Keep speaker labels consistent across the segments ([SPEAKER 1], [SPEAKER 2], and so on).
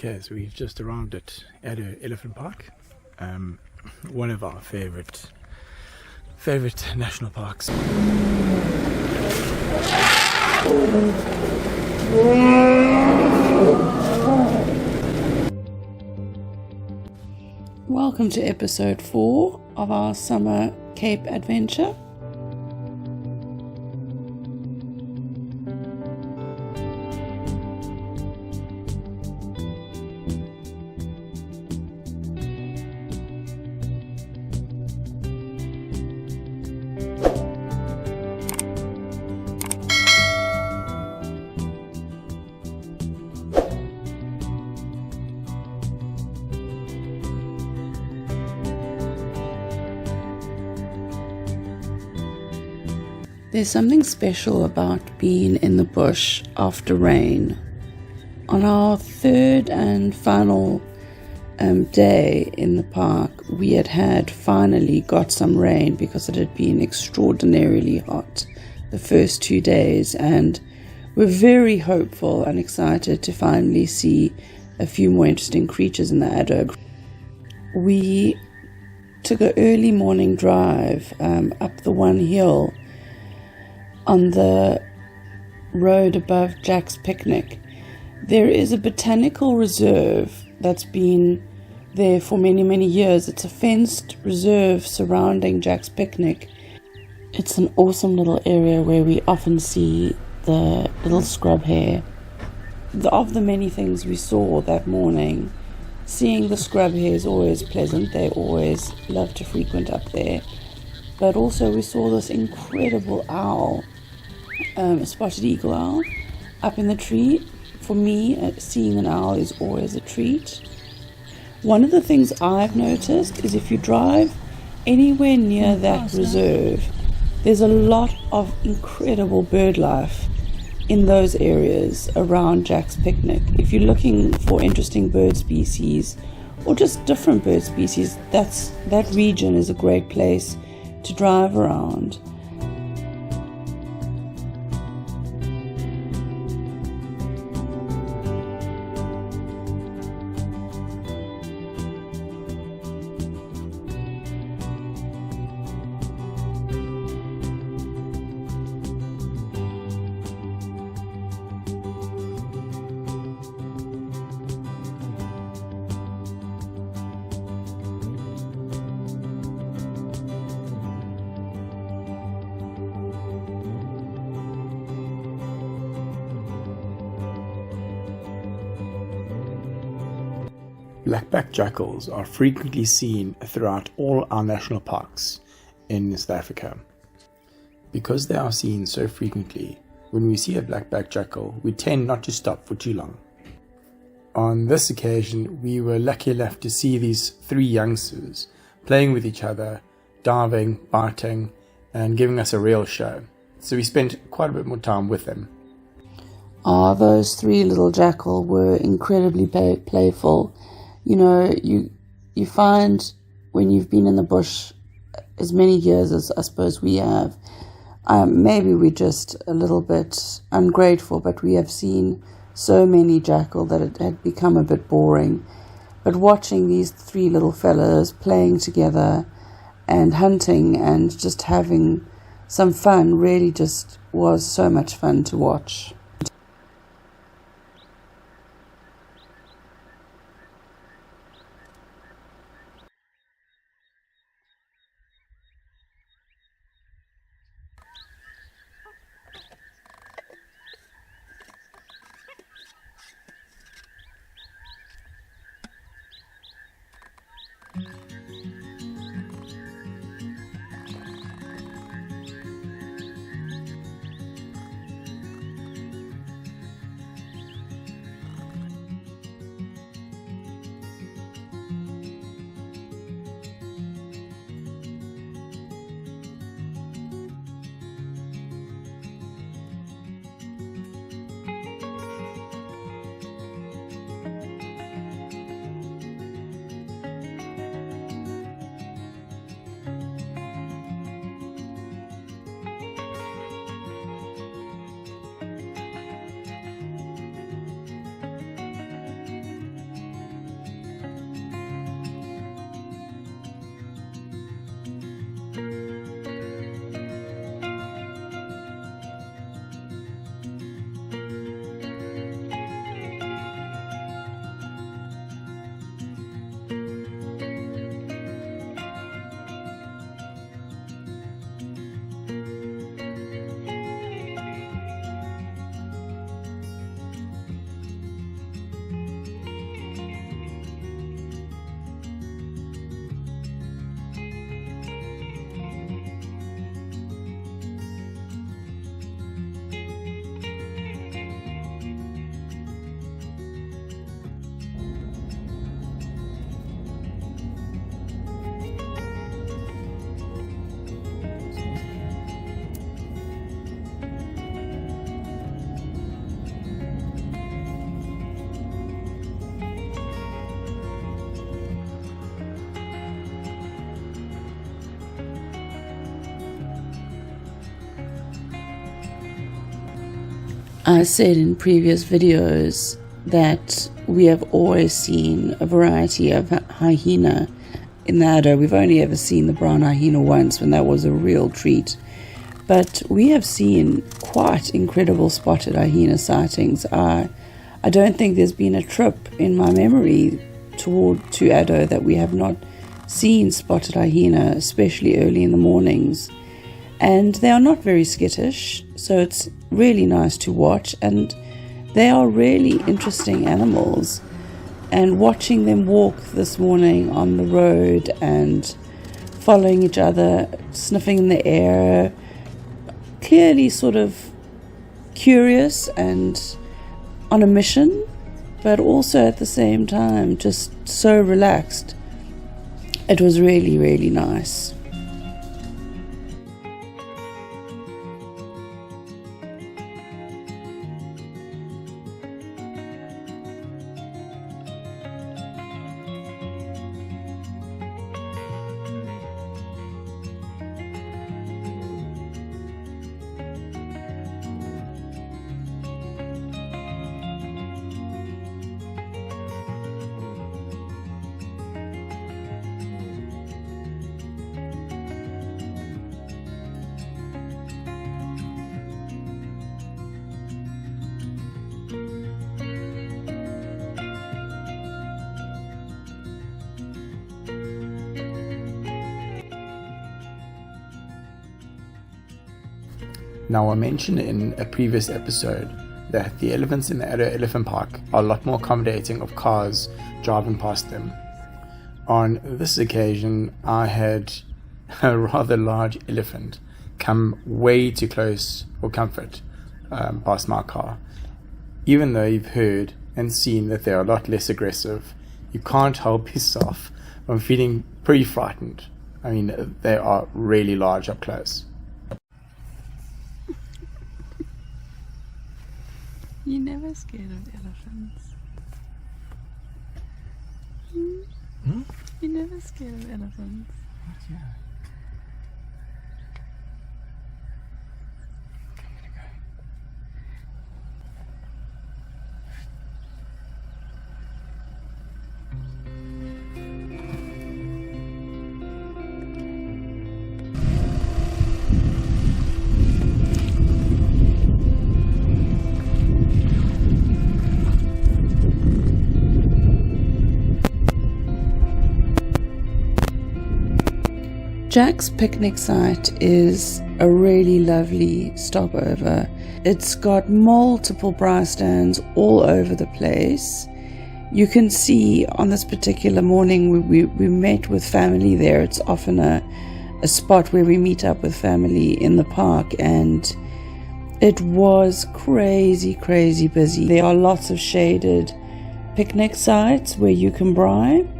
[SPEAKER 1] Okay, so we've just arrived at Addo Elephant Park, one of our favorite national parks.
[SPEAKER 2] Welcome to episode 4 of our summer Cape adventure. There's something special about being in the bush after rain. On our third and final day in the park, we had finally got some rain because it had been extraordinarily hot the first 2 days, and we're very hopeful and excited to finally see a few more interesting creatures in the Addo. We took an early morning drive up the one hill on the road above Jack's Picnic. There is a botanical reserve that's been there for many, many years. It's a fenced reserve surrounding Jack's Picnic. It's an awesome little area where we often see the little scrub hare. Of the many things we saw that morning, seeing the scrub hare is always pleasant. They always love to frequent up there. But also we saw this incredible owl, a spotted eagle owl, up in the tree. For me, seeing an owl is always a treat. One of the things I've noticed is if you drive anywhere near that reserve, there's a lot of incredible bird life in those areas around Jack's Picnic. If you're looking for interesting bird species or just different bird species, that region is a great place to drive around.
[SPEAKER 1] Black-backed jackals are frequently seen throughout all our national parks in South Africa. Because they are seen so frequently, when we see a black-backed jackal, we tend not to stop for too long. On this occasion, we were lucky enough to see these 3 youngsters playing with each other, diving, biting, and giving us a real show. So we spent quite a bit more time with them.
[SPEAKER 2] Those 3 little jackal were incredibly playful. You know, you find when you've been in the bush as many years as I suppose we have, maybe we're just a little bit ungrateful, but we have seen so many jackal that it had become a bit boring. But watching these 3 little fellas playing together and hunting and just having some fun really just was so much fun to watch. I said in previous videos that we have always seen a variety of hyena in the Addo. We've only ever seen the brown hyena once, when that was a real treat. But we have seen quite incredible spotted hyena sightings. I don't think there's been a trip in my memory to Addo that we have not seen spotted hyena, especially early in the mornings. And they are not very skittish, so it's really nice to watch, and they are really interesting animals. And watching them walk this morning on the road and following each other, sniffing in the air, clearly sort of curious and on a mission, but also at the same time just so relaxed. It was really, really nice.
[SPEAKER 1] Now, I mentioned in a previous episode that the elephants in the Addo Elephant Park are a lot more accommodating of cars driving past them. On this occasion, I had a rather large elephant come way too close for comfort past my car. Even though you've heard and seen that they're a lot less aggressive, you can't help yourself from feeling pretty frightened. I mean, they are really large up close.
[SPEAKER 2] You're never scared of elephants. You're never scared of elephants.
[SPEAKER 1] What, yeah.
[SPEAKER 2] Jack's picnic site is a really lovely stopover. It's got multiple braai stands all over the place. You can see on this particular morning we met with family there. It's often a spot where we meet up with family in the park, and it was crazy busy. There are lots of shaded picnic sites where you can braai.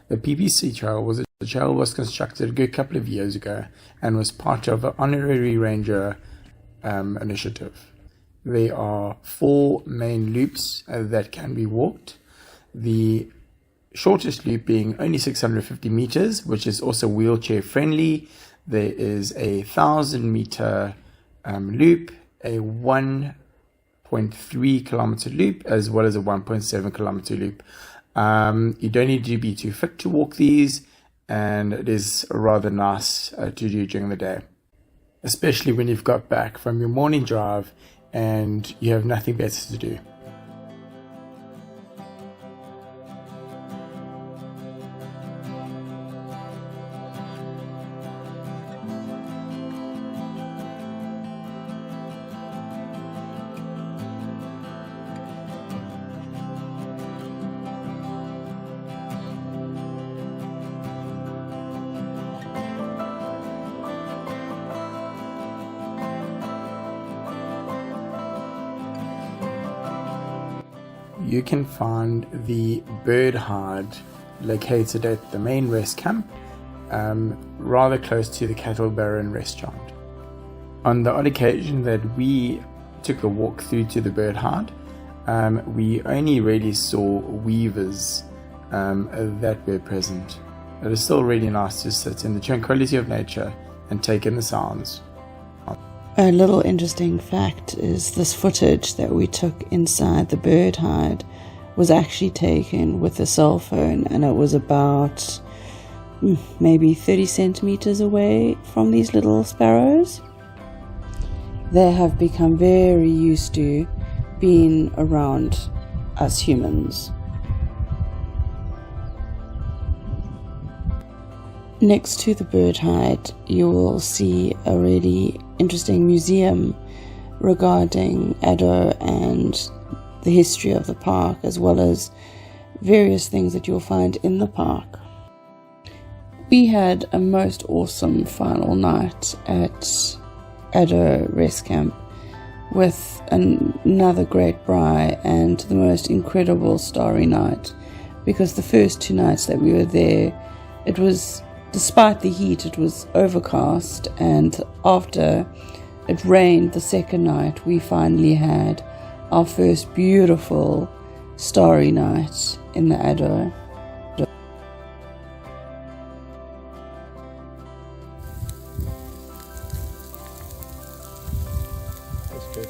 [SPEAKER 1] The PPC trail was constructed a good couple of years ago and was part of an honorary ranger initiative. There are 4 main loops that can be walked. The shortest loop being only 650 meters, which is also wheelchair friendly. There is a 1,000-meter loop, a 1.3 kilometer loop, as well as a 1.7 kilometer loop. You don't need to be too fit to walk these, and it is rather nice to do during the day, especially when you've got back from your morning drive and you have nothing better to do. You can find the bird hide located at the main rest camp, rather close to the Cattle Baron restaurant. On the odd occasion that we took a walk through to the bird hide, we only really saw weavers that were present. It is still really nice to sit in the tranquility of nature and take in the sounds.
[SPEAKER 2] A little interesting fact is this footage that we took inside the bird hide was actually taken with a cell phone, and it was about maybe 30 centimeters away from these little sparrows. They have become very used to being around us humans. Next to the bird hide, you will see a really interesting museum regarding Addo and the history of the park, as well as various things that you'll find in the park. We had a most awesome final night at Addo Rest Camp with another great braai and the most incredible starry night, because the first 2 nights that we were there, it was, despite the heat, it was overcast, and after it rained the second night, we finally had our first beautiful starry night in the Addo.
[SPEAKER 1] That's good.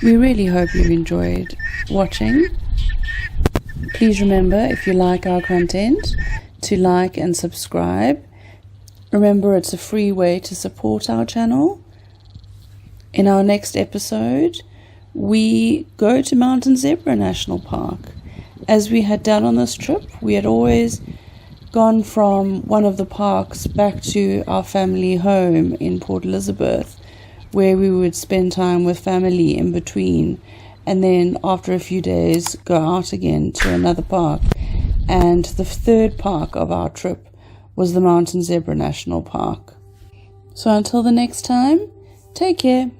[SPEAKER 2] We really hope you enjoyed watching. Please remember, if you like our content, to like and subscribe. Remember, it's a free way to support our channel. In our next episode, we go to Mountain Zebra National Park. As we had done on this trip, we had always gone from one of the parks back to our family home in Port Elizabeth, where we would spend time with family in between, and then after a few days go out again to another park. And the third park of our trip was the Mountain Zebra National Park. So until the next time, take care.